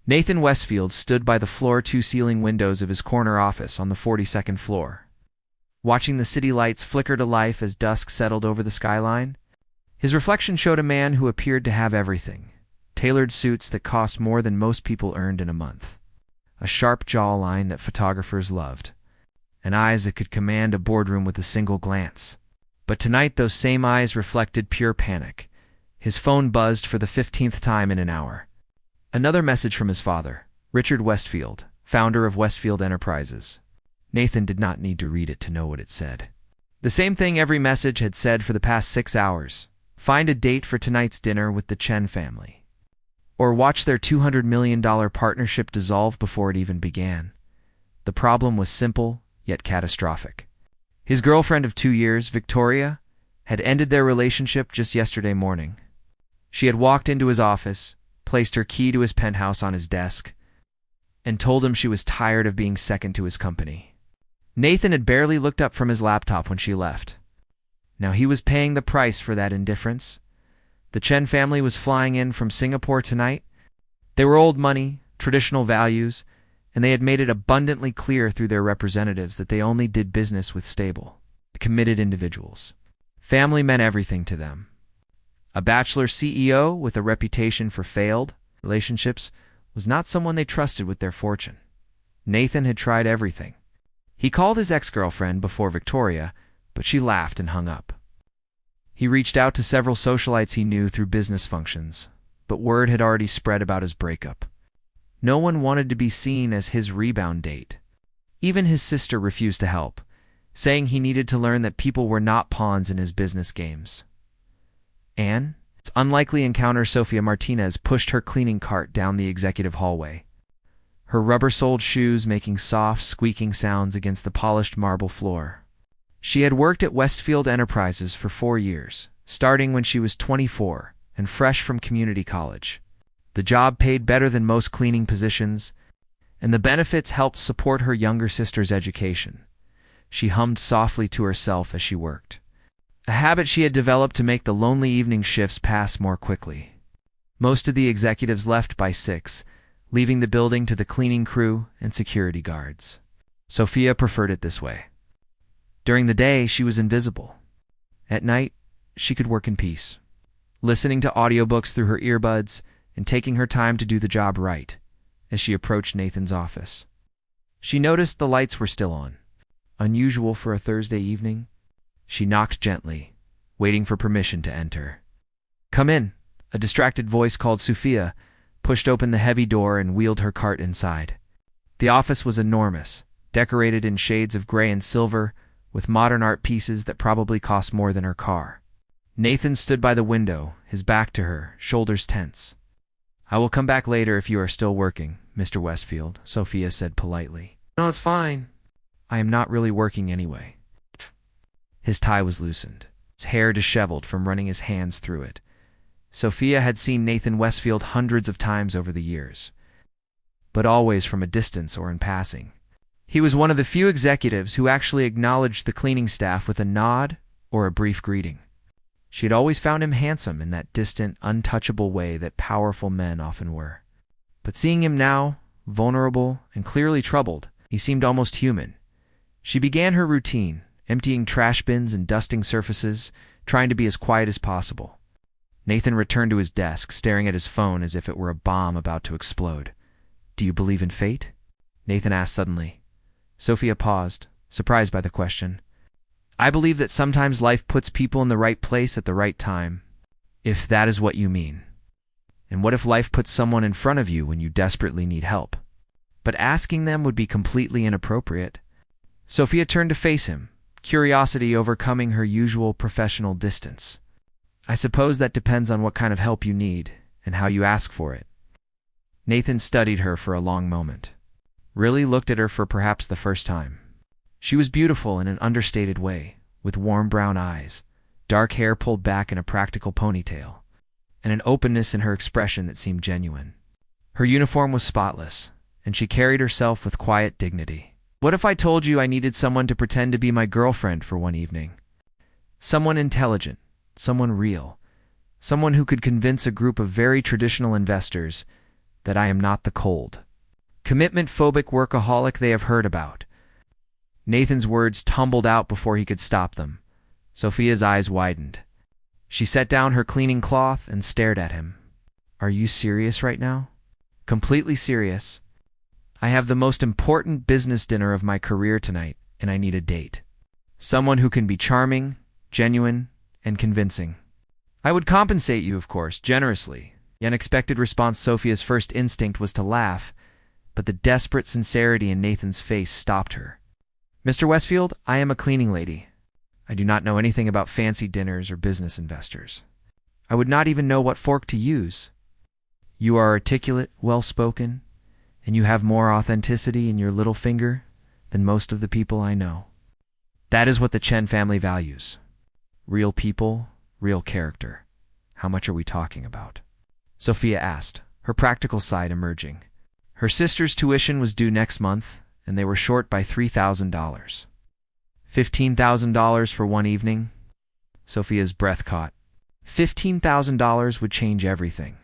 Nathan Westfield stood by the floor-to-ceiling windows of his corner office on the 42nd floor. Watching the city lights flicker to life as dusk settled over the skyline, his reflection showed a man who appeared to have everything: tailored suits that cost more than most people earned in a month, a sharp jawline that photographers loved, and eyes that could command a boardroom with a single glance. But tonight those same eyes reflected pure panic. His phone buzzed for the 15th time in an hour. Another message from his father, Richard Westfield, founder of Westfield Enterprises. Nathan did not need to read it to know what it said. The same thing every message had said for the past 6 hours: find a date for tonight's dinner with the Chen family. Or watch their $200 million partnership dissolve before it even began. The problem was simple, yet catastrophic. His girlfriend of 2 years, Victoria, had ended their relationship just yesterday morning. She had walked into his office, placed her key to his penthouse on his desk, and told him she was tired of being second to his company. Nathan had barely looked up from his laptop when she left. Now he was paying the price for that indifference. The Chen family was flying in from Singapore tonight. They were old money, traditional values, and they had made it abundantly clear through their representatives that they only did business with stable, committed individuals. Family meant everything to them. A bachelor CEO with a reputation for failed relationships was not someone they trusted with their fortune. Nathan had tried everything. He called his ex-girlfriend before Victoria, but she laughed and hung up. He reached out to several socialites he knew through business functions, but word had already spread about his breakup. No one wanted to be seen as his rebound date. Even his sister refused to help, saying he needed to learn that people were not pawns in his business games. Anne's unlikely encounter, Sofia Martinez, pushed her cleaning cart down the executive hallway, her rubber-soled shoes making soft, squeaking sounds against the polished marble floor. She had worked at Westfield Enterprises for 4 years, starting when she was 24 and fresh from community college. The job paid better than most cleaning positions, and the benefits helped support her younger sister's education. She hummed softly to herself as she worked, a habit she had developed to make the lonely evening shifts pass more quickly. Most of the executives left by 6, leaving the building to the cleaning crew and security guards. Sofia preferred it this way. During the day, she was invisible. At night, she could work in peace, listening to audiobooks through her earbuds and taking her time to do the job right. As she approached Nathan's office, she noticed the lights were still on. Unusual for a Thursday evening. She knocked gently, waiting for permission to enter. "Come in," a distracted voice called. Sofia pushed open the heavy door and wheeled her cart inside. The office was enormous, decorated in shades of gray and silver, with modern art pieces that probably cost more than her car. Nathan stood by the window, his back to her, shoulders tense. "I will come back later if you are still working, Mr. Westfield," Sofia said politely. "No, it's fine. I am not really working anyway." His tie was loosened, his hair disheveled from running his hands through it. Sofia had seen Nathan Westfield hundreds of times over the years, but always from a distance or in passing. He was one of the few executives who actually acknowledged the cleaning staff with a nod or a brief greeting. She had always found him handsome in that distant, untouchable way that powerful men often were. But seeing him now, vulnerable and clearly troubled, he seemed almost human. She began her routine, emptying trash bins and dusting surfaces, trying to be as quiet as possible. Nathan returned to his desk, staring at his phone as if it were a bomb about to explode. "Do you believe in fate?" Nathan asked suddenly. Sofia paused, surprised by the question. "I believe that sometimes life puts people in the right place at the right time, if that is what you mean. And what if life puts someone in front of you when you desperately need help? But asking them would be completely inappropriate." Sofia turned to face him, curiosity overcoming her usual professional distance. "I suppose that depends on what kind of help you need and how you ask for it." Nathan studied her for a long moment, really looked at her for perhaps the first time. She was beautiful in an understated way, with warm brown eyes, dark hair pulled back in a practical ponytail, and an openness in her expression that seemed genuine. Her uniform was spotless, and she carried herself with quiet dignity. "What if I told you I needed someone to pretend to be my girlfriend for one evening? Someone intelligent, someone real, someone who could convince a group of very traditional investors that I am not the cold, commitment-phobic workaholic they have heard about. Nathan's words tumbled out before he could stop them. Sofia's eyes widened. She set down her cleaning cloth and stared at him. Are you serious right now? Completely serious. I have the most important business dinner of my career tonight, and I need a date. Someone who can be charming, genuine, and convincing. I would compensate you, of course, generously. The unexpected response. Sofia's first instinct was to laugh, but the desperate sincerity in Nathan's face stopped her. Mr. Westfield, I am a cleaning lady. I do not know anything about fancy dinners or business investors. I would not even know what fork to use. You are articulate, well-spoken, and you have more authenticity in your little finger than most of the people I know. That is what the Chen family values. Real people, real character. How much are we talking about? Sofia asked, her practical side emerging. Her sister's tuition was due next month, and they were short by $3,000. $15,000 for one evening? Sofia's breath caught. $15,000 would change everything.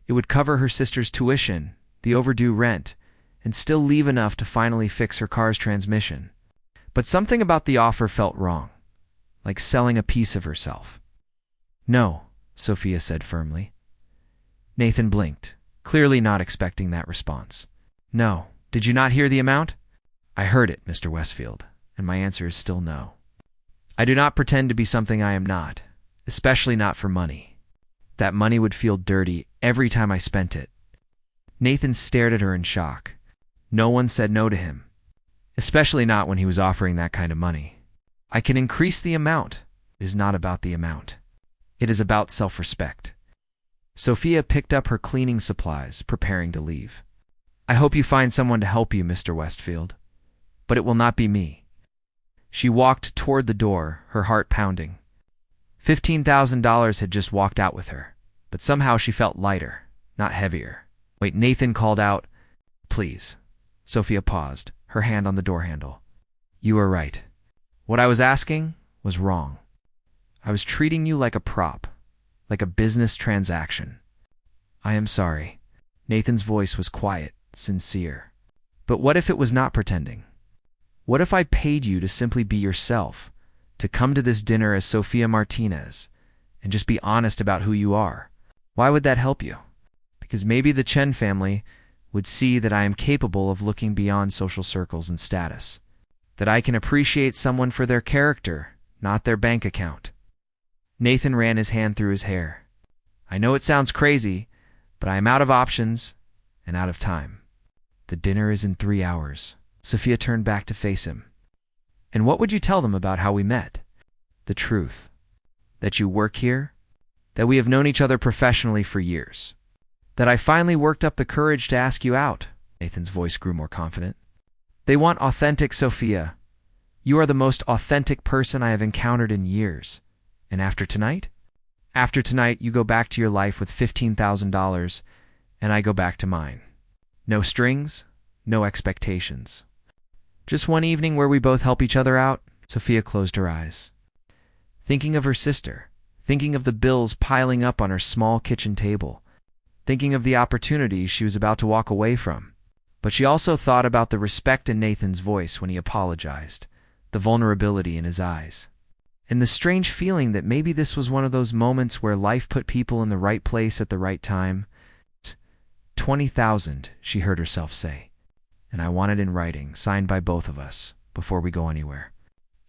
It would cover her sister's tuition, the overdue rent, and still leave enough to finally fix her car's transmission. But something about the offer felt wrong, like selling a piece of herself. No, Sofia said firmly. Nathan blinked, clearly not expecting that response. No. Did you not hear the amount? I heard it, Mr. Westfield, and my answer is still no. I do not pretend to be something I am not, especially not for money. That money would feel dirty every time I spent it. Nathan stared at her in shock. No one said no to him, especially not when he was offering that kind of money. I can increase the amount. It is not about the amount. It is about self-respect. Sofia picked up her cleaning supplies, preparing to leave. I hope you find someone to help you, Mr. Westfield, but it will not be me. She walked toward the door, her heart pounding. $15,000 had just walked out with her, but somehow she felt lighter, not heavier. Wait, Nathan called out. Please. Sofia paused, her hand on the door handle. You are right. What I was asking was wrong. I was treating you like a prop, like a business transaction. I am sorry. Nathan's voice was quiet, sincere. But what if it was not pretending? What if I paid you to simply be yourself, to come to this dinner as Sofia Martinez, and just be honest about who you are? Why would that help you? Because maybe the Chen family would see that I am capable of looking beyond social circles and status, that I can appreciate someone for their character, not their bank account. Nathan ran his hand through his hair. I know it sounds crazy, but I am out of options and out of time. The dinner is in 3 hours. Sofia turned back to face him. And what would you tell them about how we met? The truth. That you work here? That we have known each other professionally for years? That I finally worked up the courage to ask you out? Nathan's voice grew more confident. They want authentic Sofia. You are the most authentic person I have encountered in years. And after tonight? After tonight, you go back to your life with $15,000, and I go back to mine. No strings, no expectations. Just one evening where we both help each other out. Sofia closed her eyes, thinking of her sister, thinking of the bills piling up on her small kitchen table, thinking of the opportunities she was about to walk away from. But she also thought about the respect in Nathan's voice when he apologized, the vulnerability in his eyes, and the strange feeling that maybe this was one of those moments where life put people in the right place at the right time. 20,000, she heard herself say. And I want it in writing, signed by both of us, before we go anywhere.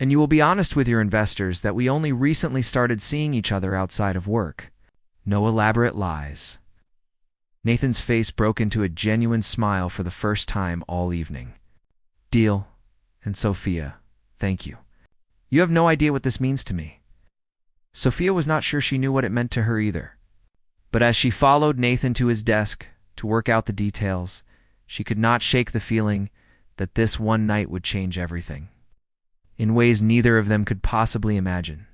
And you will be honest with your investors that we only recently started seeing each other outside of work. No elaborate lies. Nathan's face broke into a genuine smile for the first time all evening. Deal. And Sofia, thank you. You have no idea what this means to me. Sofia was not sure she knew what it meant to her either. But as she followed Nathan to his desk to work out the details, she could not shake the feeling that this one night would change everything, in ways neither of them could possibly imagine.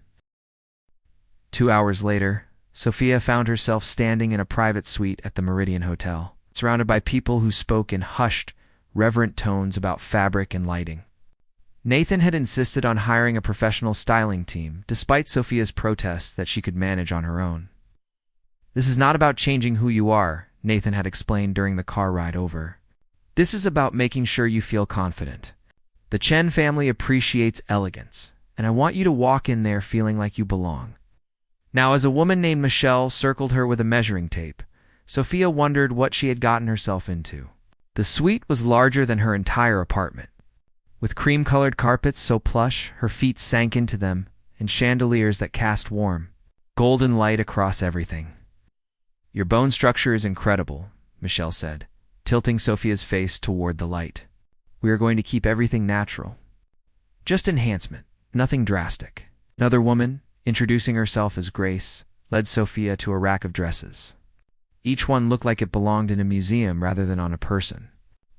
2 hours later, Sofia found herself standing in a private suite at the Meridian Hotel, surrounded by people who spoke in hushed, reverent tones about fabric and lighting. Nathan had insisted on hiring a professional styling team, despite Sofia's protests that she could manage on her own. This is not about changing who you are, Nathan had explained during the car ride over. "This is about making sure you feel confident. The Chen family appreciates elegance, and I want you to walk in there feeling like you belong." Now, as a woman named Michelle circled her with a measuring tape, Sofia wondered what she had gotten herself into. The suite was larger than her entire apartment, with cream-colored carpets so plush her feet sank into them and chandeliers that cast warm, golden light across everything. "Your bone structure is incredible," Michelle said, tilting Sofia's face toward the light. "We are going to keep everything natural. Just enhancement, nothing drastic." Another woman, introducing herself as Grace, led Sofia to a rack of dresses. Each one looked like it belonged in a museum rather than on a person.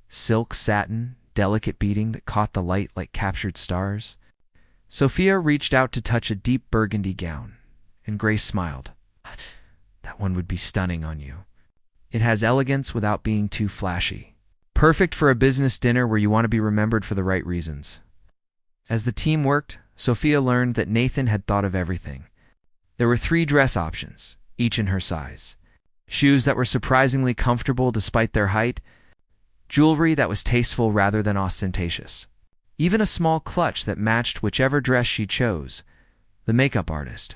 Silk, satin, delicate beading that caught the light like captured stars. Sofia reached out to touch a deep burgundy gown, and Grace smiled. "That one would be stunning on you. It has elegance without being too flashy. Perfect for a business dinner where you want to be remembered for the right reasons." As the team worked, Sofia learned that Nathan had thought of everything. There were 3 dress options, each in her size. Shoes that were surprisingly comfortable despite their height. Jewelry that was tasteful rather than ostentatious. Even a small clutch that matched whichever dress she chose. The makeup artist,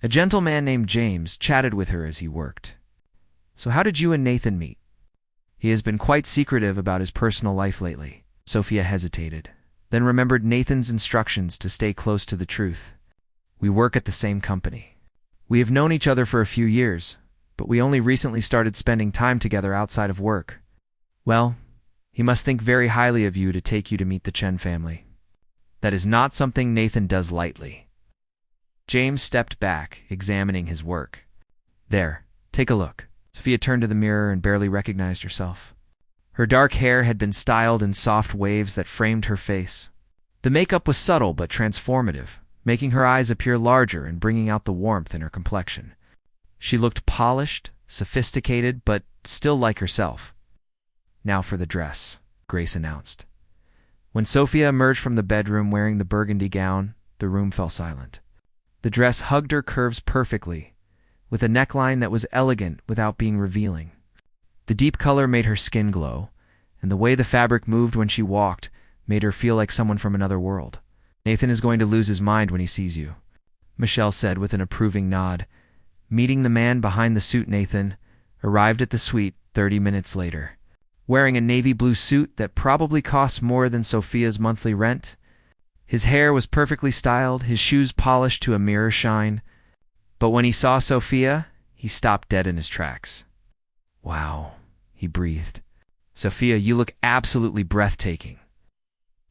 a gentleman named James, chatted with her as he worked. "So how did you and Nathan meet?" "He has been quite secretive about his personal life lately." Sofia hesitated, then remembered Nathan's instructions to stay close to the truth. "We work at the same company. We have known each other for a few years, but we only recently started spending time together outside of work." "Well, he must think very highly of you to take you to meet the Chen family. That is not something Nathan does lightly." James stepped back, examining his work. "There, take a look." Sofia turned to the mirror and barely recognized herself. Her dark hair had been styled in soft waves that framed her face. The makeup was subtle but transformative, making her eyes appear larger and bringing out the warmth in her complexion. She looked polished, sophisticated, but still like herself. "Now for the dress," Grace announced. When Sofia emerged from the bedroom wearing the burgundy gown, the room fell silent. The dress hugged her curves perfectly, with a neckline that was elegant without being revealing. The deep color made her skin glow, and the way the fabric moved when she walked made her feel like someone from another world. "Nathan is going to lose his mind when he sees you," Michelle said with an approving nod. Meeting the man behind the suit, Nathan arrived at the suite 30 minutes later, wearing a navy blue suit that probably cost more than Sofia's monthly rent. His hair was perfectly styled, his shoes polished to a mirror shine. But when he saw Sofia, he stopped dead in his tracks. "Wow," he breathed. "Sofia, you look absolutely breathtaking."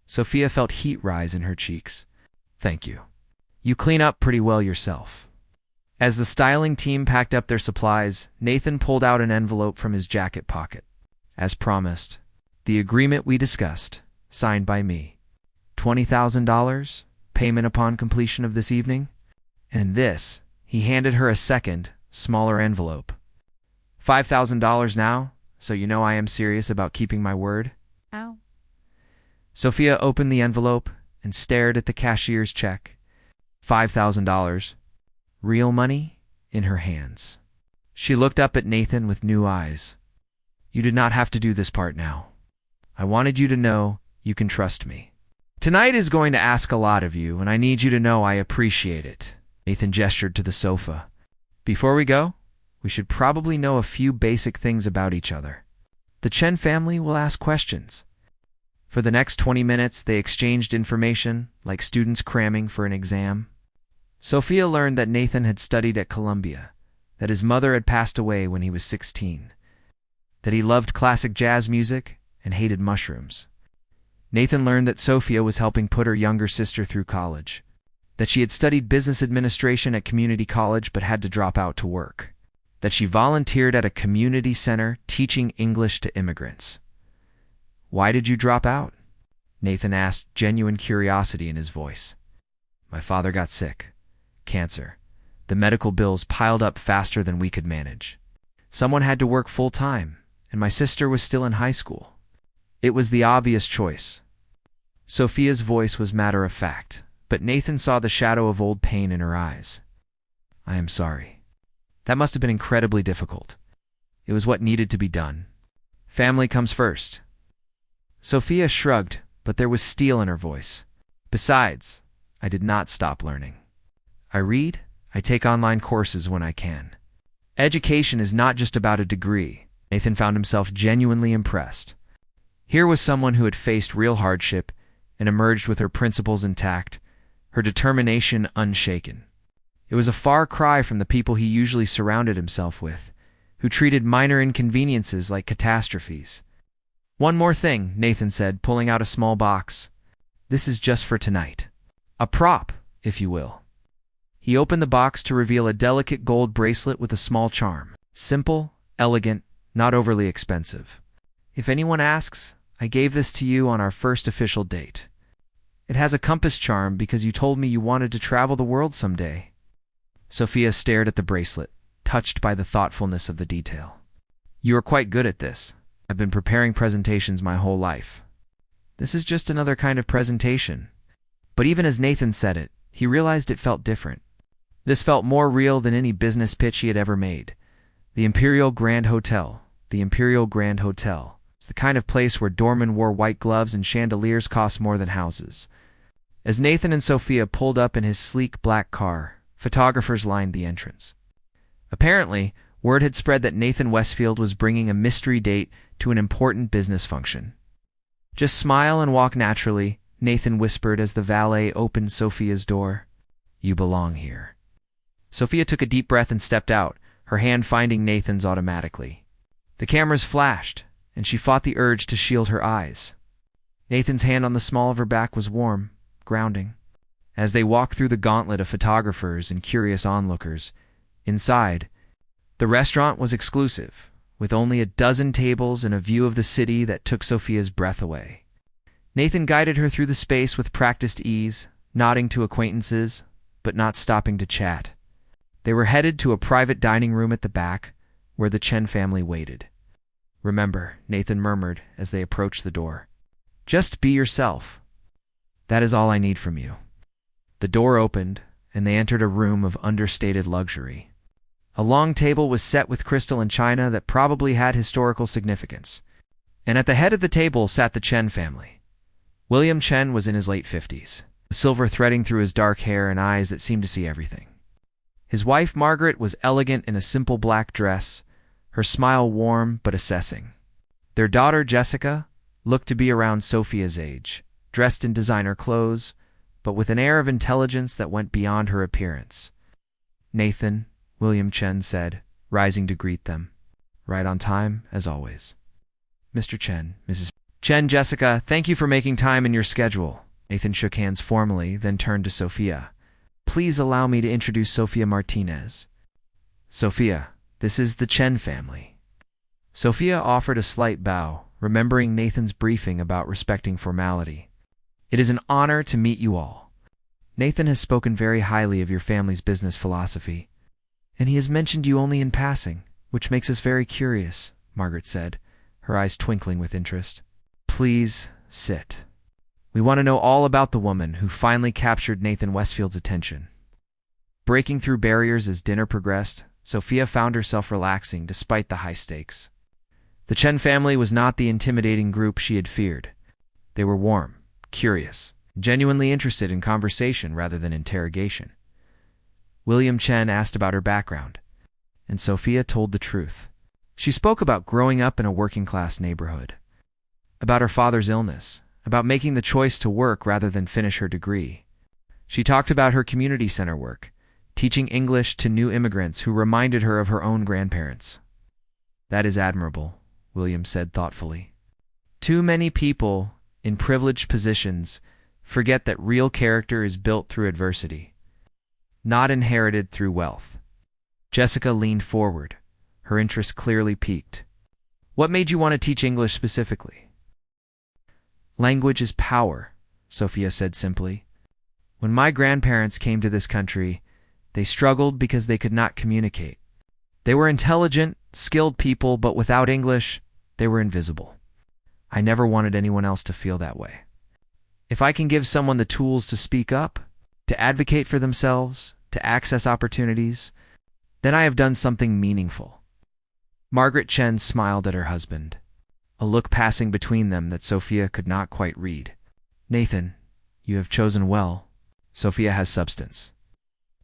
Sofia felt heat rise in her cheeks. "Thank you. You clean up pretty well yourself." As the styling team packed up their supplies, Nathan pulled out an envelope from his jacket pocket. "As promised, the agreement we discussed, signed by me. $20,000, payment upon completion of this evening. And this," he handed her a second, smaller envelope. $5,000 now, so you know I am serious about keeping my word." Ow. Sofia opened the envelope and stared at the cashier's check. $5,000, real money, in her hands. She looked up at Nathan with new eyes. "You did not have to do this part now. I wanted you to know you can trust me. Tonight is going to ask a lot of you, and I need you to know I appreciate it." Nathan gestured to the sofa. "Before we go, we should probably know a few basic things about each other. The Chen family will ask questions." For the next 20 minutes, they exchanged information, like students cramming for an exam. Sofia learned that Nathan had studied at Columbia, that his mother had passed away when he was 16, that he loved classic jazz music and hated mushrooms. Nathan learned that Sofia was helping put her younger sister through college, that she had studied business administration at community college but had to drop out to work, that she volunteered at a community center teaching English to immigrants. "Why did you drop out?" Nathan asked, genuine curiosity in his voice. "My father got sick. Cancer. The medical bills piled up faster than we could manage. Someone had to work full-time, and my sister was still in high school. It was the obvious choice." Sofia's voice was matter-of-fact, but Nathan saw the shadow of old pain in her eyes. "I am sorry. That must have been incredibly difficult." It was what needed to be done. Family comes first. Sofia shrugged, but there was steel in her voice. Besides, I did not stop learning. I read, I take online courses when I can. Education is not just about a degree. Nathan found himself genuinely impressed. Here was someone who had faced real hardship and emerged with her principles intact, her determination unshaken. It was a far cry from the people he usually surrounded himself with, who treated minor inconveniences like catastrophes. One more thing, Nathan said, pulling out a small box. This is just for tonight. A prop, if you will. He opened the box to reveal a delicate gold bracelet with a small charm. Simple, elegant, not overly expensive. If anyone asks, I gave this to you on our first official date. It has a compass charm because you told me you wanted to travel the world someday. Sofia stared at the bracelet, touched by the thoughtfulness of the detail. You are quite good at this. I've been preparing presentations my whole life. This is just another kind of presentation. But even as Nathan said it, he realized it felt different. This felt more real than any business pitch he had ever made. The Imperial Grand Hotel. The Imperial Grand Hotel. It's the kind of place where doormen wore white gloves and chandeliers cost more than houses. As Nathan and Sofia pulled up in his sleek black car, photographers lined the entrance. Apparently, word had spread that Nathan Westfield was bringing a mystery date to an important business function. Just smile and walk naturally, Nathan whispered as the valet opened Sofia's door. You belong here. Sofia took a deep breath and stepped out, her hand finding Nathan's automatically. The cameras flashed, and she fought the urge to shield her eyes. Nathan's hand on the small of her back was warm, grounding. As they walked through the gauntlet of photographers and curious onlookers, inside, the restaurant was exclusive, with only a dozen tables and a view of the city that took Sofia's breath away. Nathan guided her through the space with practiced ease, nodding to acquaintances, but not stopping to chat. They were headed to a private dining room at the back, where the Chen family waited. Remember, Nathan murmured as they approached the door. Just be yourself. That is all I need from you. The door opened, and they entered a room of understated luxury. A long table was set with crystal and china that probably had historical significance. And at the head of the table sat the Chen family. William Chen was in his late 50s, silver threading through his dark hair and eyes that seemed to see everything. His wife, Margaret, was elegant in a simple black dress, her smile warm but assessing. Their daughter, Jessica, looked to be around Sofia's age, dressed in designer clothes, but with an air of intelligence that went beyond her appearance. Nathan, William Chen said, rising to greet them. Right on time, as always. Mr. Chen, Mrs. Chen, Jessica, thank you for making time in your schedule. Nathan shook hands formally, then turned to Sofia. Please allow me to introduce Sofia Martinez. Sofia, this is the Chen family. Sofia offered a slight bow, remembering Nathan's briefing about respecting formality. It is an honor to meet you all. Nathan has spoken very highly of your family's business philosophy, and he has mentioned you only in passing, which makes us very curious, Margaret said, her eyes twinkling with interest. Please sit. We want to know all about the woman who finally captured Nathan Westfield's attention. Breaking through barriers as dinner progressed, Sofia found herself relaxing despite the high stakes. The Chen family was not the intimidating group she had feared. They were warm, curious, genuinely interested in conversation rather than interrogation. William Chen asked about her background, and Sofia told the truth. She spoke about growing up in a working-class neighborhood, about her father's illness, about making the choice to work rather than finish her degree. She talked about her community center work, teaching English to new immigrants who reminded her of her own grandparents. That is admirable, William said thoughtfully. Too many people in privileged positions forget that real character is built through adversity, not inherited through wealth. Jessica leaned forward, her interest clearly piqued. What made you want to teach English specifically? Language is power, Sofia said simply. When my grandparents came to this country, they struggled because they could not communicate. They were intelligent, skilled people, but without English, they were invisible. I never wanted anyone else to feel that way. If I can give someone the tools to speak up, to advocate for themselves, to access opportunities, then I have done something meaningful. Margaret Chen smiled at her husband, a look passing between them that Sofia could not quite read. Nathan, you have chosen well. Sofia has substance.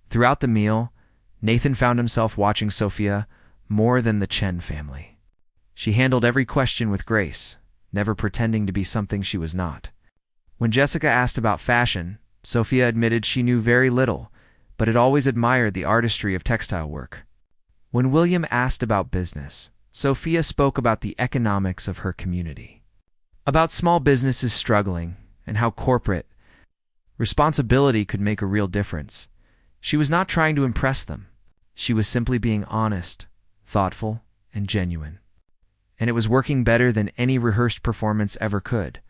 Throughout the meal, Nathan found himself watching Sofia more than the Chen family. She handled every question with grace, never pretending to be something she was not. When Jessica asked about fashion, Sofia admitted she knew very little, but had always admired the artistry of textile work. When William asked about business, Sofia spoke about the economics of her community, about small businesses struggling, and how corporate responsibility could make a real difference. She was not trying to impress them. She was simply being honest, thoughtful, and genuine. And it was working better than any rehearsed performance ever could.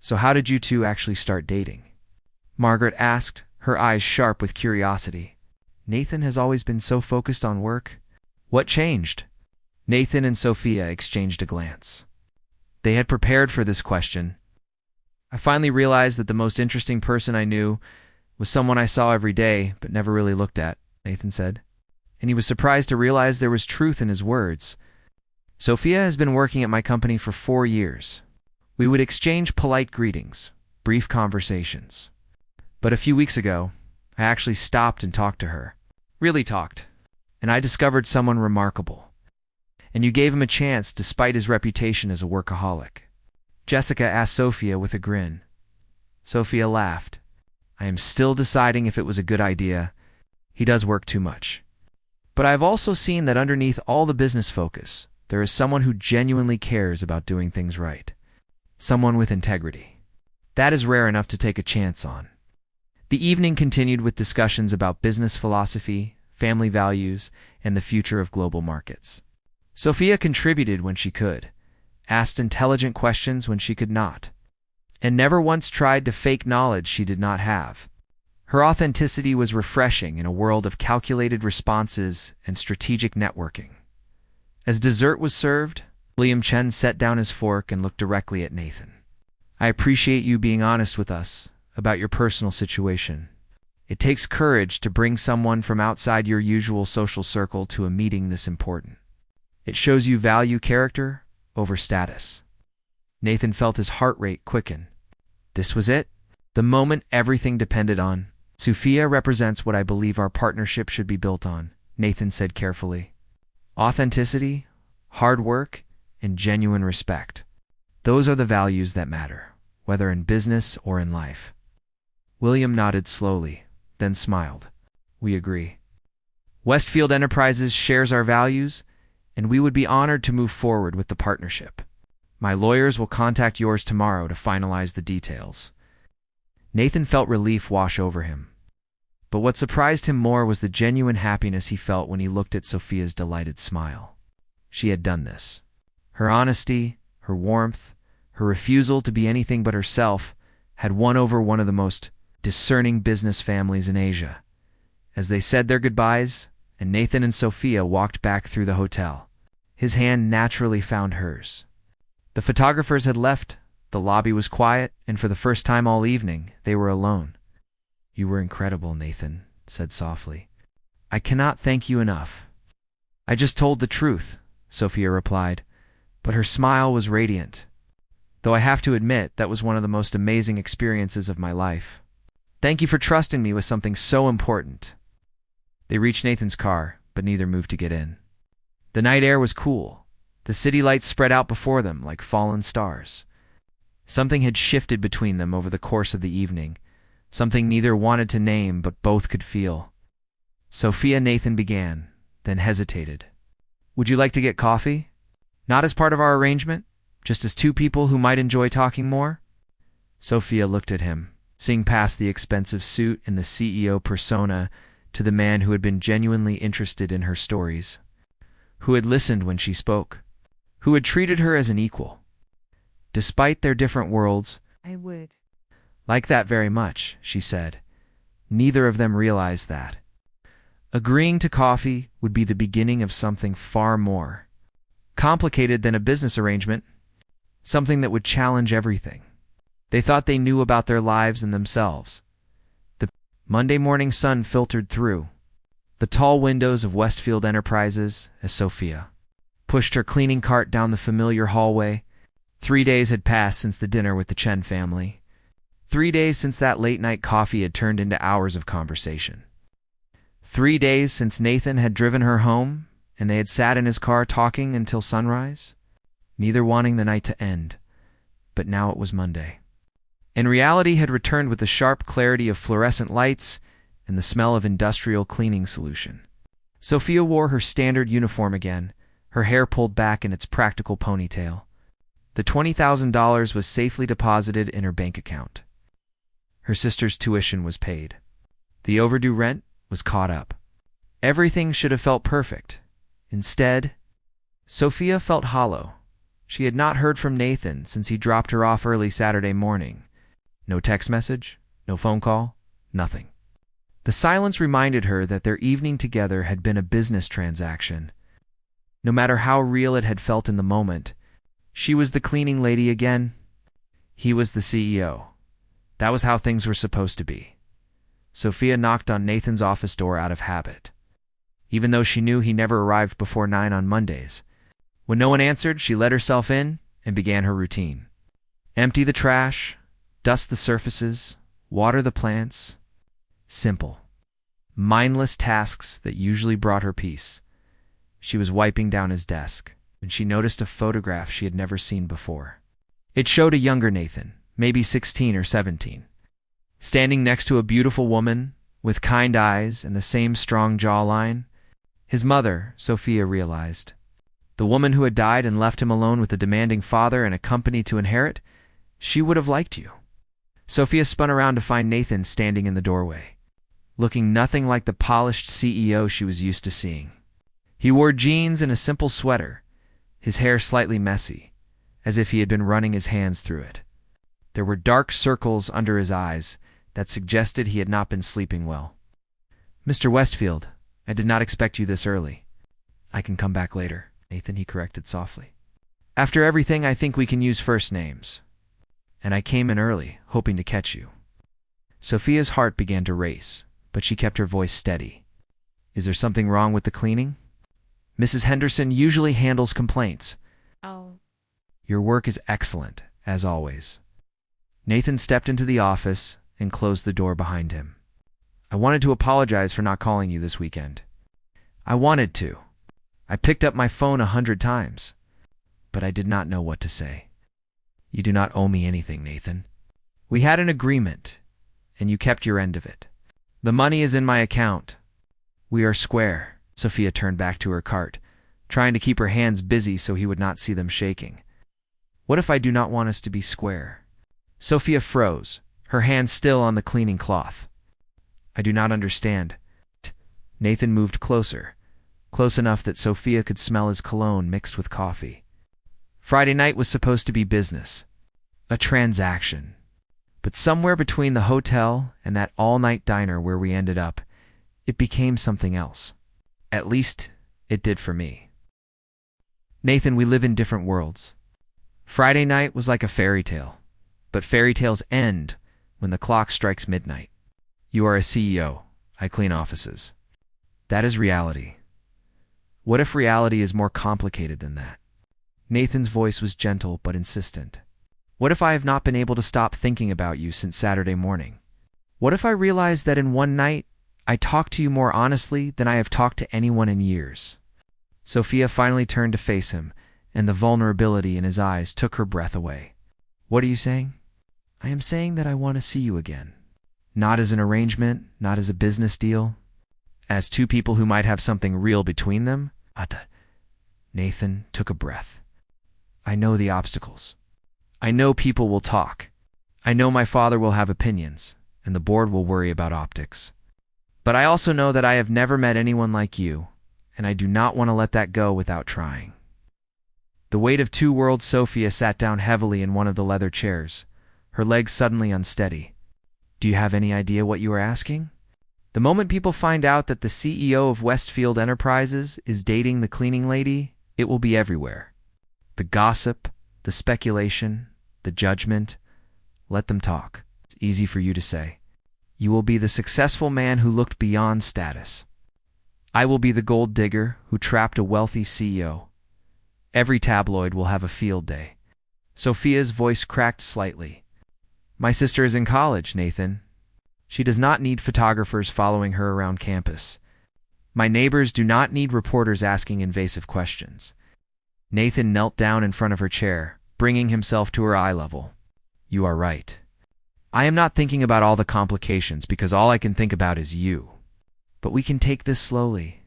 So how did you two actually start dating? Margaret asked, her eyes sharp with curiosity. Nathan has always been so focused on work. What changed? Nathan and Sofia exchanged a glance. They had prepared for this question. I finally realized that the most interesting person I knew was someone I saw every day but never really looked at, Nathan said. And he was surprised to realize there was truth in his words. Sofia has been working at my company for 4 years. We would exchange polite greetings, brief conversations. But a few weeks ago, I actually stopped and talked to her. Really talked. And I discovered someone remarkable. And you gave him a chance despite his reputation as a workaholic. Jessica asked Sofia with a grin. Sofia laughed. I am still deciding if it was a good idea. He does work too much. But I've also seen that underneath all the business focus, there is someone who genuinely cares about doing things right. Someone with integrity. That is rare enough to take a chance on. The evening continued with discussions about business philosophy, family values, and the future of global markets. Sofia contributed when she could, asked intelligent questions when she could not, and never once tried to fake knowledge she did not have. Her authenticity was refreshing in a world of calculated responses and strategic networking. As dessert was served, William Chen set down his fork and looked directly at Nathan. I appreciate you being honest with us about your personal situation. It takes courage to bring someone from outside your usual social circle to a meeting this important. It shows you value character over status. Nathan felt his heart rate quicken. This was it, the moment everything depended on. Sofia represents what I believe our partnership should be built on, Nathan said carefully. Authenticity, hard work, and genuine respect. Those are the values that matter, whether in business or in life. William nodded slowly, then smiled. We agree. Westfield Enterprises shares our values, and we would be honored to move forward with the partnership. My lawyers will contact yours tomorrow to finalize the details. Nathan felt relief wash over him. But what surprised him more was the genuine happiness he felt when he looked at Sofia's delighted smile. She had done this. Her honesty, her warmth, her refusal to be anything but herself had won over one of the most discerning business families in Asia. As they said their goodbyes, and Nathan and Sofia walked back through the hotel, his hand naturally found hers. The photographers had left, the lobby was quiet, and for the first time all evening, they were alone. You were incredible, Nathan said softly. I cannot thank you enough. I just told the truth, Sofia replied, but her smile was radiant. Though I have to admit, that was one of the most amazing experiences of my life. Thank you for trusting me with something so important. They reached Nathan's car, but neither moved to get in. The night air was cool. The city lights spread out before them like fallen stars. Something had shifted between them over the course of the evening, something neither wanted to name but both could feel. Sofia Nathan began, then hesitated. Would you like to get coffee? Not as part of our arrangement, just as two people who might enjoy talking more? Sofia looked at him, seeing past the expensive suit and the CEO persona to the man who had been genuinely interested in her stories, who had listened when she spoke, who had treated her as an equal. Despite their different worlds, I would like that very much, she said. Neither of them realized that. Agreeing to coffee would be the beginning of something far more complicated than a business arrangement, something that would challenge everything. They thought they knew about their lives and themselves. The Monday morning sun filtered through the tall windows of Westfield Enterprises as Sofia pushed her cleaning cart down the familiar hallway. 3 days had passed since the dinner with the Chen family. 3 days since that late-night coffee had turned into hours of conversation. 3 days since Nathan had driven her home, and they had sat in his car talking until sunrise, neither wanting the night to end. But now it was Monday. And reality had returned with the sharp clarity of fluorescent lights and the smell of industrial cleaning solution. Sofia wore her standard uniform again, her hair pulled back in its practical ponytail. The $20,000 was safely deposited in her bank account. Her sister's tuition was paid. The overdue rent was caught up. Everything should have felt perfect. Instead, Sofia felt hollow. She had not heard from Nathan since he dropped her off early Saturday morning. No text message, no phone call, nothing. The silence reminded her that their evening together had been a business transaction. No matter how real it had felt in the moment, she was the cleaning lady again. He was the CEO. That was how things were supposed to be. Sofia knocked on Nathan's office door out of habit, even though she knew he never arrived before 9 on Mondays. When no one answered, she let herself in and began her routine. Empty the trash, dust the surfaces, water the plants. Simple, mindless tasks that usually brought her peace. She was wiping down his desk when she noticed a photograph she had never seen before. It showed a younger Nathan, maybe 16 or 17, standing next to a beautiful woman with kind eyes and the same strong jawline. His mother, Sofia realized. The woman who had died and left him alone with a demanding father and a company to inherit, she would have liked you. Sofia spun around to find Nathan standing in the doorway, looking nothing like the polished CEO she was used to seeing. He wore jeans and a simple sweater, his hair slightly messy, as if he had been running his hands through it. There were dark circles under his eyes that suggested he had not been sleeping well. "Mr. Westfield, I did not expect you this early." "I can come back later, Nathan," he corrected softly. "After everything, I think we can use first names. And I came in early, hoping to catch you." Sofia's heart began to race, but she kept her voice steady. "Is there something wrong with the cleaning? Mrs. Henderson usually handles complaints." "Oh." "Your work is excellent, as always." Nathan stepped into the office and closed the door behind him. "I wanted to apologize for not calling you this weekend. I wanted to. I picked up my phone 100 times, but I did not know what to say." "You do not owe me anything, Nathan. We had an agreement, and you kept your end of it. The money is in my account. We are square." Sofia turned back to her cart, trying to keep her hands busy so he would not see them shaking. "What if I do not want us to be square?" Sofia froze, her hand still on the cleaning cloth. "I do not understand." Nathan moved closer, close enough that Sofia could smell his cologne mixed with coffee. "Friday night was supposed to be business, a transaction. But somewhere between the hotel and that all-night diner where we ended up, it became something else. At least, it did for me. Nathan, we live in different worlds. Friday night was like a fairy tale, but fairy tales end when the clock strikes midnight. You are a CEO. I clean offices. That is reality. What if reality is more complicated than that?" Nathan's voice was gentle but insistent. "What if I have not been able to stop thinking about you since Saturday morning? What if I realize that in one night, I talked to you more honestly than I have talked to anyone in years?" Sofia finally turned to face him, and the vulnerability in his eyes took her breath away. "What are you saying?" "I am saying that I want to see you again. Not as an arrangement, not as a business deal. As two people who might have something real between them." Nathan took a breath. "I know the obstacles. I know people will talk. I know my father will have opinions, and the board will worry about optics. But I also know that I have never met anyone like you, and I do not want to let that go without trying." The weight of two worlds. Sofia sat down heavily in one of the leather chairs, her legs suddenly unsteady. "Do you have any idea what you are asking? The moment people find out that the CEO of Westfield Enterprises is dating the cleaning lady, it will be everywhere. The gossip, the speculation, the judgment. Let them talk. It's easy for you to say. You will be the successful man who looked beyond status. I will be the gold digger who trapped a wealthy CEO. Every tabloid will have a field day. Sofia's voice cracked slightly. My sister is in college, Nathan. She does not need photographers following her around campus. My neighbors do not need reporters asking invasive questions. Nathan knelt down in front of her chair, bringing himself to her eye level. You are right. I am not thinking about all the complications because all I can think about is you. But we can take this slowly.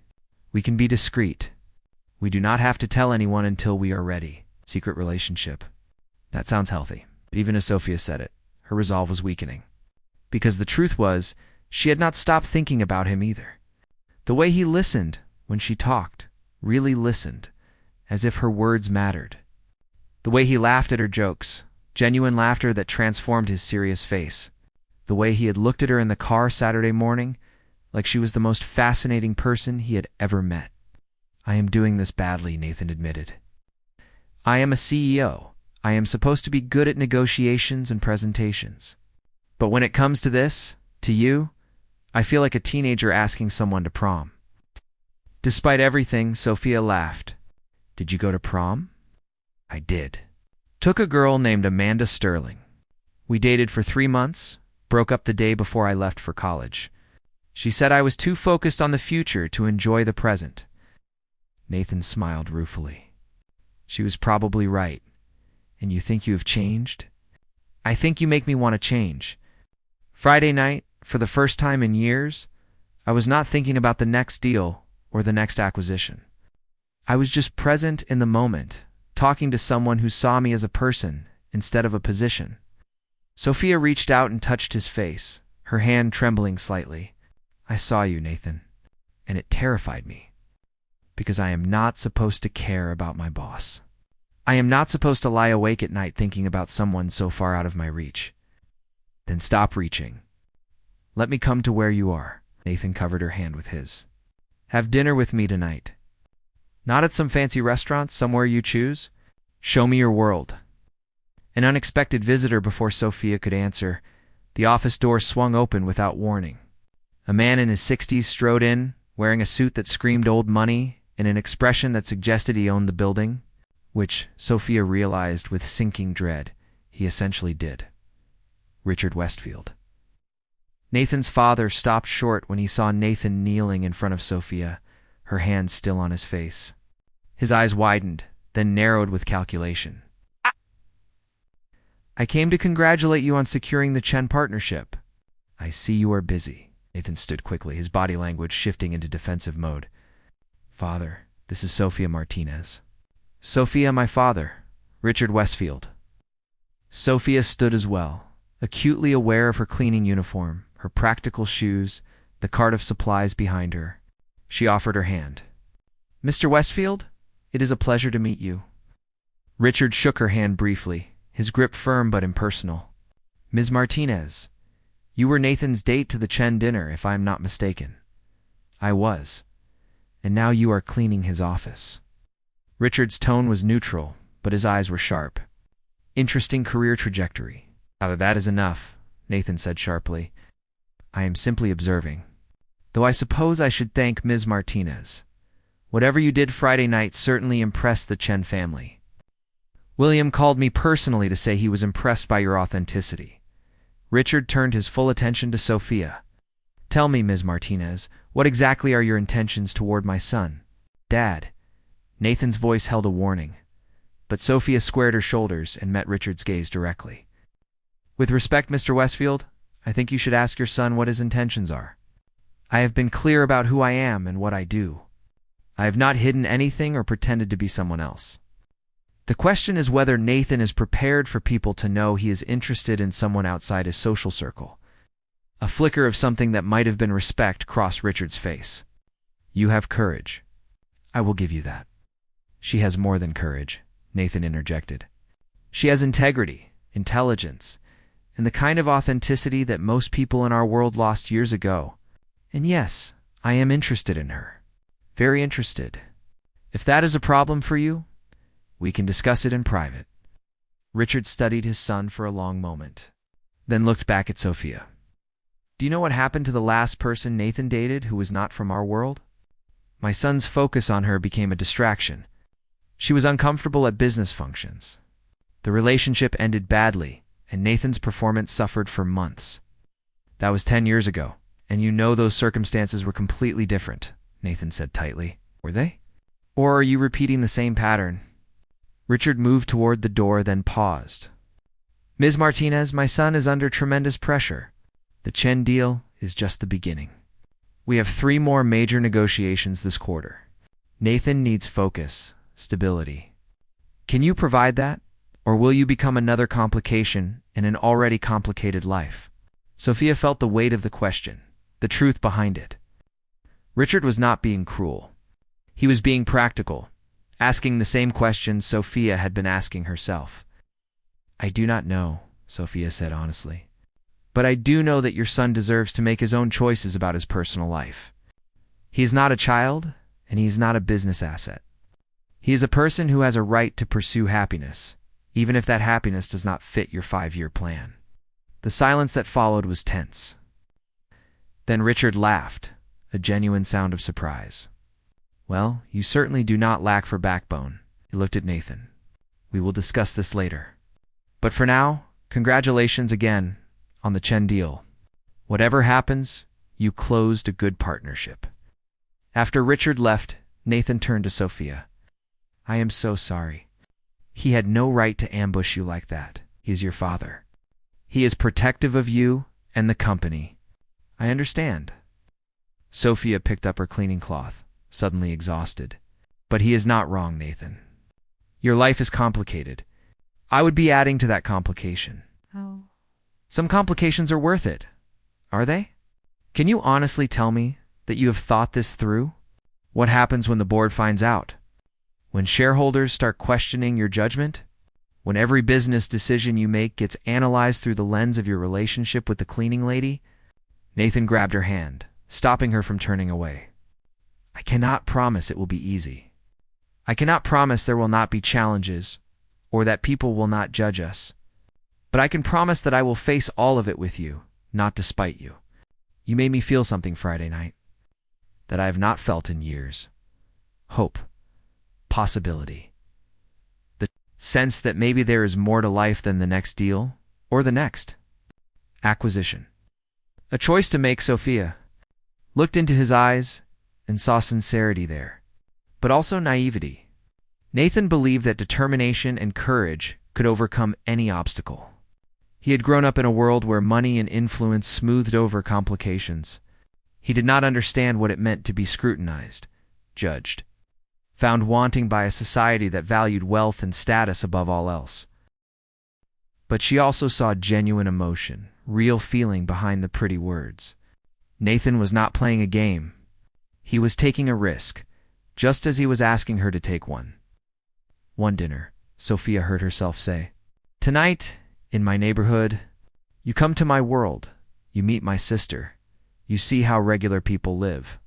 We can be discreet. We do not have to tell anyone until we are ready. Secret relationship. That sounds healthy. Even as Sofia said it, her resolve was weakening. Because the truth was, she had not stopped thinking about him either. The way he listened when she talked, really listened, as if her words mattered. The way he laughed at her jokes, genuine laughter that transformed his serious face. The way he had looked at her in the car Saturday morning, like she was the most fascinating person he had ever met. I am doing this badly, Nathan admitted. I am a CEO. I am supposed to be good at negotiations and presentations. But when it comes to this, to you, I feel like a teenager asking someone to prom. Despite everything, Sofia laughed. Did you go to prom? I did. Took a girl named Amanda Sterling. We dated for 3 months, broke up the day before I left for college. She said I was too focused on the future to enjoy the present. Nathan smiled ruefully. She was probably right. And you think you have changed? I think you make me want to change. Friday night, for the first time in years, I was not thinking about the next deal or the next acquisition. I was just present in the moment, talking to someone who saw me as a person instead of a position. Sofia reached out and touched his face, her hand trembling slightly. I saw you, Nathan, and it terrified me. Because I am not supposed to care about my boss. I am not supposed to lie awake at night thinking about someone so far out of my reach. Then stop reaching. Let me come to where you are. Nathan covered her hand with his. Have dinner with me tonight. Not at some fancy restaurant, somewhere you choose. Show me your world. An unexpected visitor before Sofia could answer. The office door swung open without warning. A man in his 60s strode in, wearing a suit that screamed old money and an expression that suggested he owned the building, which Sofia realized with sinking dread he essentially did. Richard Westfield. Nathan's father stopped short when he saw Nathan kneeling in front of Sofia, her hand still on his face. His eyes widened, then narrowed with calculation. I came to congratulate you on securing the Chen partnership. I see you are busy. Nathan stood quickly, his body language shifting into defensive mode. Father, this is Sofia Martinez. Sofia, my father, Richard Westfield. Sofia stood as well, acutely aware of her cleaning uniform, her practical shoes, the cart of supplies behind her. She offered her hand. Mr. Westfield, it is a pleasure to meet you. Richard shook her hand briefly, his grip firm but impersonal. Ms. Martinez, you were Nathan's date to the Chen dinner, if I am not mistaken. I was. And now you are cleaning his office. Richard's tone was neutral, but his eyes were sharp. Interesting career trajectory. Now that is enough, Nathan said sharply. I am simply observing. Though I suppose I should thank Ms. Martinez. Whatever you did Friday night certainly impressed the Chen family. William called me personally to say he was impressed by your authenticity. Richard turned his full attention to Sofia. Tell me, Ms. Martinez, what exactly are your intentions toward my son? Dad. Nathan's voice held a warning, but Sofia squared her shoulders and met Richard's gaze directly. With respect, Mr. Westfield, I think you should ask your son what his intentions are. I have been clear about who I am and what I do. I have not hidden anything or pretended to be someone else. The question is whether Nathan is prepared for people to know he is interested in someone outside his social circle. A flicker of something that might have been respect crossed Richard's face. You have courage. I will give you that. She has more than courage, Nathan interjected. She has integrity, intelligence, and the kind of authenticity that most people in our world lost years ago. And yes, I am interested in her. Very interested. If that is a problem for you, we can discuss it in private. Richard studied his son for a long moment, then looked back at Sofia. Do you know what happened to the last person Nathan dated who was not from our world? My son's focus on her became a distraction. She was uncomfortable at business functions. The relationship ended badly, and Nathan's performance suffered for months. That was 10 years ago, and you know those circumstances were completely different, Nathan said tightly. Were they? Or are you repeating the same pattern? Richard moved toward the door, then paused. Ms. Martinez, my son is under tremendous pressure. The Chen deal is just the beginning. We have 3 more major negotiations this quarter. Nathan needs focus, stability. Can you provide that? Or will you become another complication in an already complicated life? Sofia felt the weight of the question, the truth behind it. Richard was not being cruel. He was being practical, asking the same questions Sofia had been asking herself. I do not know, Sofia said honestly. But I do know that your son deserves to make his own choices about his personal life. He is not a child, and he is not a business asset. He is a person who has a right to pursue happiness, even if that happiness does not fit your 5-year plan. The silence that followed was tense. Then Richard laughed, a genuine sound of surprise. Well, you certainly do not lack for backbone. He looked at Nathan. We will discuss this later. But for now, congratulations again on the Chen deal. Whatever happens, you closed a good partnership. After Richard left, Nathan turned to Sofia. I am so sorry. He had no right to ambush you like that. He is your father. He is protective of you and the company. I understand. Sofia picked up her cleaning cloth, suddenly exhausted. But he is not wrong, Nathan. Your life is complicated. I would be adding to that complication. Oh. Some complications are worth it. Are they? Can you honestly tell me that you have thought this through? What happens when the board finds out? When shareholders start questioning your judgment? When every business decision you make gets analyzed through the lens of your relationship with the cleaning lady? Nathan grabbed her hand, stopping her from turning away. I cannot promise it will be easy. I cannot promise there will not be challenges, or that people will not judge us. But I can promise that I will face all of it with you, not despite you. You made me feel something Friday night that I have not felt in years. Hope. Possibility. The sense that maybe there is more to life than the next deal, or the next acquisition. A choice to make. Sofia looked into his eyes and saw sincerity there, but also naivety. Nathan believed that determination and courage could overcome any obstacle. He had grown up in a world where money and influence smoothed over complications. He did not understand what it meant to be scrutinized, judged, found wanting by a society that valued wealth and status above all else. But she also saw genuine emotion, real feeling behind the pretty words. Nathan was not playing a game. He was taking a risk, just as he was asking her to take one. One dinner, Sofia heard herself say. Tonight, in my neighborhood, you come to my world, you meet my sister, you see how regular people live.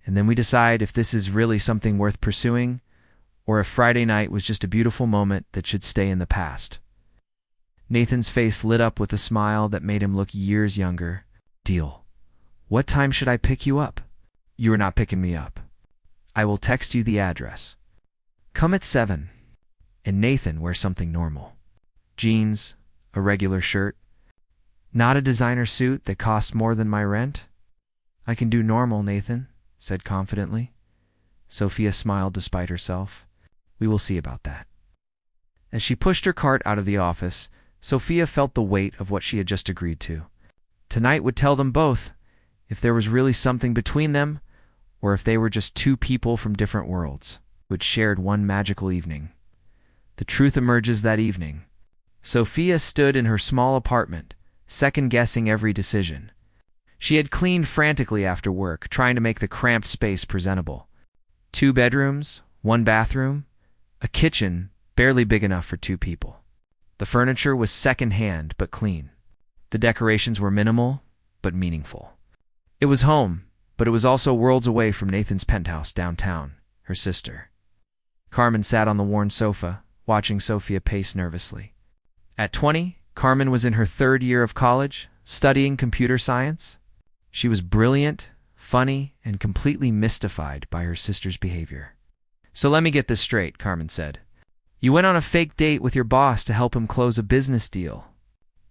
And then we decide if this is really something worth pursuing, or if Friday night was just a beautiful moment that should stay in the past. Nathan's face lit up with a smile that made him look years younger. Deal. What time should I pick you up? You are not picking me up. I will text you the address. Come at 7. And Nathan wears something normal. Jeans, a regular shirt. Not a designer suit that costs more than my rent. I can do normal, Nathan said confidently. Sofia smiled despite herself. We will see about that. As she pushed her cart out of the office, Sofia felt the weight of what she had just agreed to. Tonight would tell them both if there was really something between them, or if they were just 2 people from different worlds who had shared one magical evening. The truth emerges that evening. Sofia stood in her small apartment, second-guessing every decision. She had cleaned frantically after work, trying to make the cramped space presentable. 2 bedrooms, 1 bathroom, a kitchen barely big enough for 2 people. The furniture was second-hand but clean. The decorations were minimal but meaningful. It was home, but it was also worlds away from Nathan's penthouse downtown, her sister. Carmen sat on the worn sofa, watching Sofia pace nervously. At 20, Carmen was in her 3rd year of college, studying computer science. She was brilliant, funny, and completely mystified by her sister's behavior. So let me get this straight, Carmen said. You went on a fake date with your boss to help him close a business deal.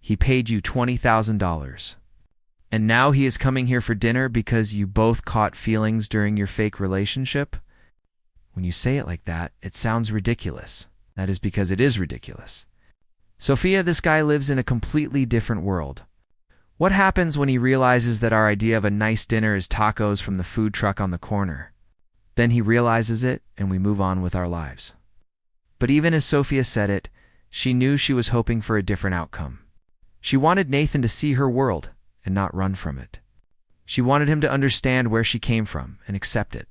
He paid you $20,000. And now he is coming here for dinner because you both caught feelings during your fake relationship? When you say it like that, it sounds ridiculous. That is because it is ridiculous. Sofia, this guy lives in a completely different world. What happens when he realizes that our idea of a nice dinner is tacos from the food truck on the corner? Then he realizes it, and we move on with our lives. But even as Sofia said it, she knew she was hoping for a different outcome. She wanted Nathan to see her world and not run from it. She wanted him to understand where she came from and accept it.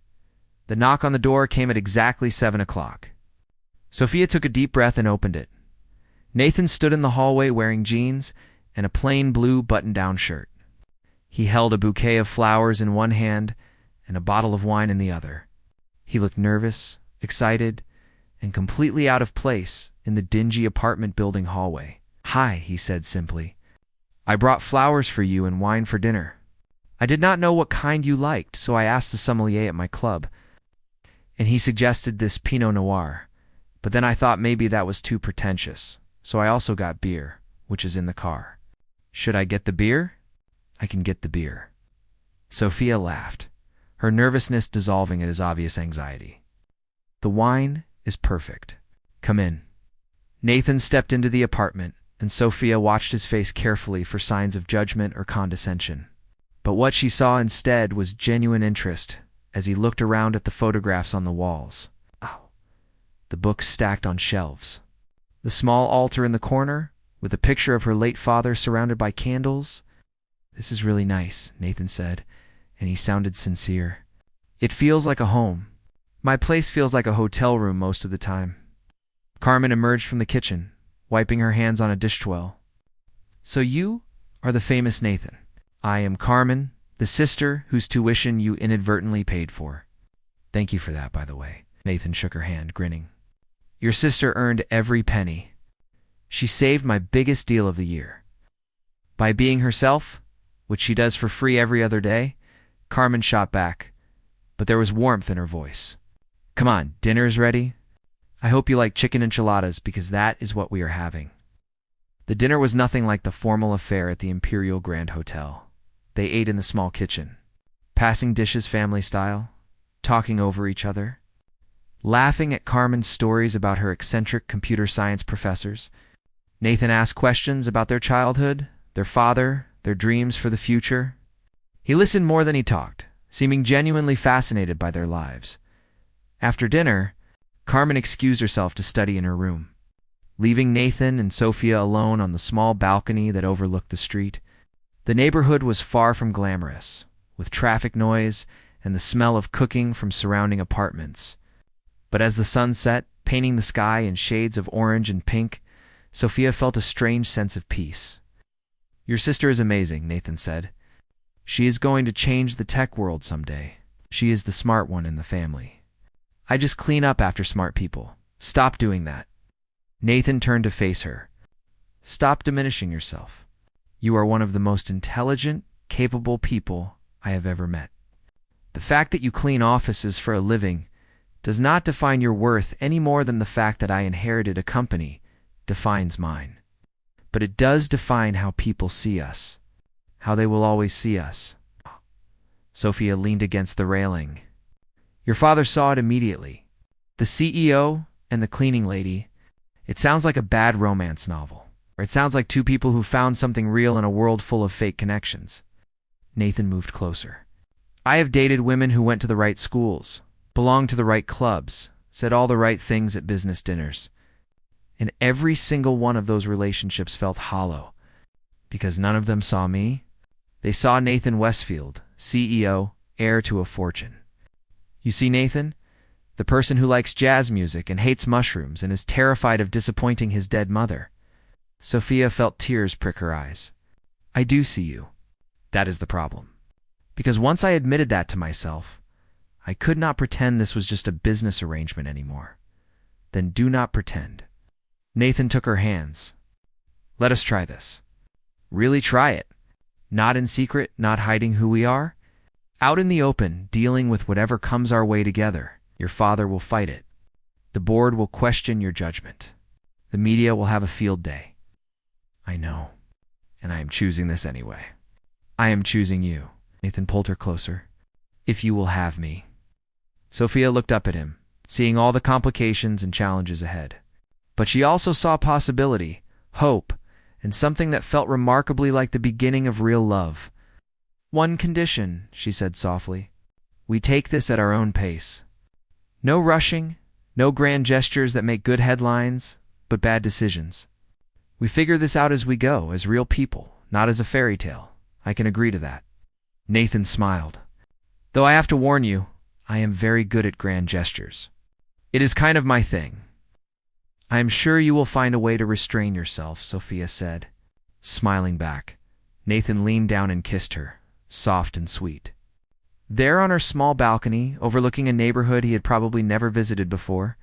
The knock on the door came at exactly 7 o'clock. Sofia took a deep breath and opened it. Nathan stood in the hallway wearing jeans and a plain blue button-down shirt. He held a bouquet of flowers in one hand and a bottle of wine in the other. He looked nervous, excited, and completely out of place in the dingy apartment building hallway. "Hi," he said simply. "I brought flowers for you and wine for dinner. I did not know what kind you liked, so I asked the sommelier at my club, and he suggested this Pinot Noir. But then I thought maybe that was too pretentious, so I also got beer, which is in the car. Should I get the beer? I can get the beer." Sofia laughed, her nervousness dissolving at his obvious anxiety. "The wine is perfect. Come in." Nathan stepped into the apartment, and Sofia watched his face carefully for signs of judgment or condescension. But what she saw instead was genuine interest as he looked around at the photographs on the walls. The books stacked on shelves. The small altar in the corner, with a picture of her late father surrounded by candles. "This is really nice," Nathan said, and he sounded sincere. "It feels like a home. My place feels like a hotel room most of the time." Carmen emerged from the kitchen, wiping her hands on a dish towel. "So you are the famous Nathan." "I am Carmen, the sister whose tuition you inadvertently paid for." "Thank you for that, by the way." Nathan shook her hand, grinning. "Your sister earned every penny. She saved my biggest deal of the year." By being herself, which she does for free every other day, Carmen shot back, but there was warmth in her voice. "Come on, dinner's ready. I hope you like chicken enchiladas because that is what we are having." The dinner was nothing like the formal affair at the Imperial Grand Hotel. They ate in the small kitchen, passing dishes family style, talking over each other, laughing at Carmen's stories about her eccentric computer science professors. Nathan asked questions about their childhood, their father, their dreams for the future. He listened more than he talked, seeming genuinely fascinated by their lives. After dinner, Carmen excused herself to study in her room, leaving Nathan and Sofia alone on the small balcony that overlooked the street. The neighborhood was far from glamorous, with traffic noise and the smell of cooking from surrounding apartments. But as the sun set, painting the sky in shades of orange and pink, Sofia felt a strange sense of peace. "Your sister is amazing," Nathan said. "She is going to change the tech world someday. She is the smart one in the family. I just clean up after smart people. Stop doing that." Nathan turned to face her. "Stop diminishing yourself. You are one of the most intelligent, capable people I have ever met. The fact that you clean offices for a living does not define your worth any more than the fact that I inherited a company defines mine. But it does define how people see us, how they will always see us." Sofia leaned against the railing. "Your father saw it immediately. The CEO and the cleaning lady. It sounds like a bad romance novel. Or it sounds like two people who found something real in a world full of fake connections." Nathan moved closer. "I have dated women who went to the right schools, belonged to the right clubs, said all the right things at business dinners. And every single one of those relationships felt hollow, because none of them saw me. They saw Nathan Westfield, CEO, heir to a fortune. You see, Nathan, the person who likes jazz music and hates mushrooms and is terrified of disappointing his dead mother." Sofia felt tears prick her eyes. "I do see you. That is the problem. Because once I admitted that to myself, I could not pretend this was just a business arrangement anymore. Then do not pretend." Nathan took her hands. "Let us try this. Really try it. Not in secret, not hiding who we are. Out in the open, dealing with whatever comes our way together. Your father will fight it. The board will question your judgment. The media will have a field day. I know, and I am choosing this anyway. I am choosing you. Nathan pulled her closer. If you will have me. Sofia looked up at him, seeing all the complications and challenges ahead. But she also saw possibility, hope, and something that felt remarkably like the beginning of real love. One condition, she said softly. We take this at our own pace. No rushing, no grand gestures that make good headlines, but bad decisions. We figure this out as we go, as real people, not as a fairy tale. I can agree to that. Nathan smiled. Though I have to warn you, I am very good at grand gestures. It is kind of my thing. I am sure you will find a way to restrain yourself, Sofia said, smiling back. Nathan leaned down and kissed her, soft and sweet. There on her small balcony, overlooking a neighborhood he had probably never visited before,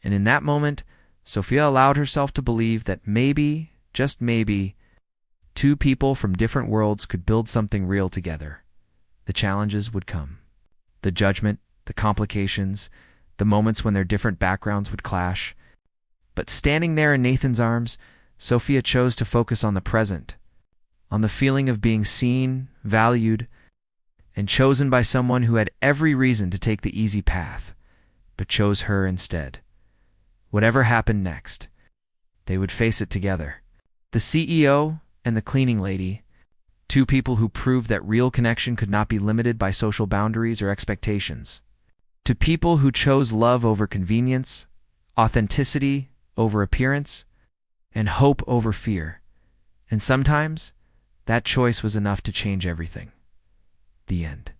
and in that moment, Sofia allowed herself to believe that maybe, just maybe, two people from different worlds could build something real together. The challenges would come. The judgment, the complications, the moments when their different backgrounds would clash. But standing there in Nathan's arms, Sofia chose to focus on the present, on the feeling of being seen, valued, and chosen by someone who had every reason to take the easy path, but chose her instead. Whatever happened next, they would face it together. The CEO and the cleaning lady, two people who proved that real connection could not be limited by social boundaries or expectations. To people who chose love over convenience, authenticity over appearance, and hope over fear. And sometimes, that choice was enough to change everything. The end.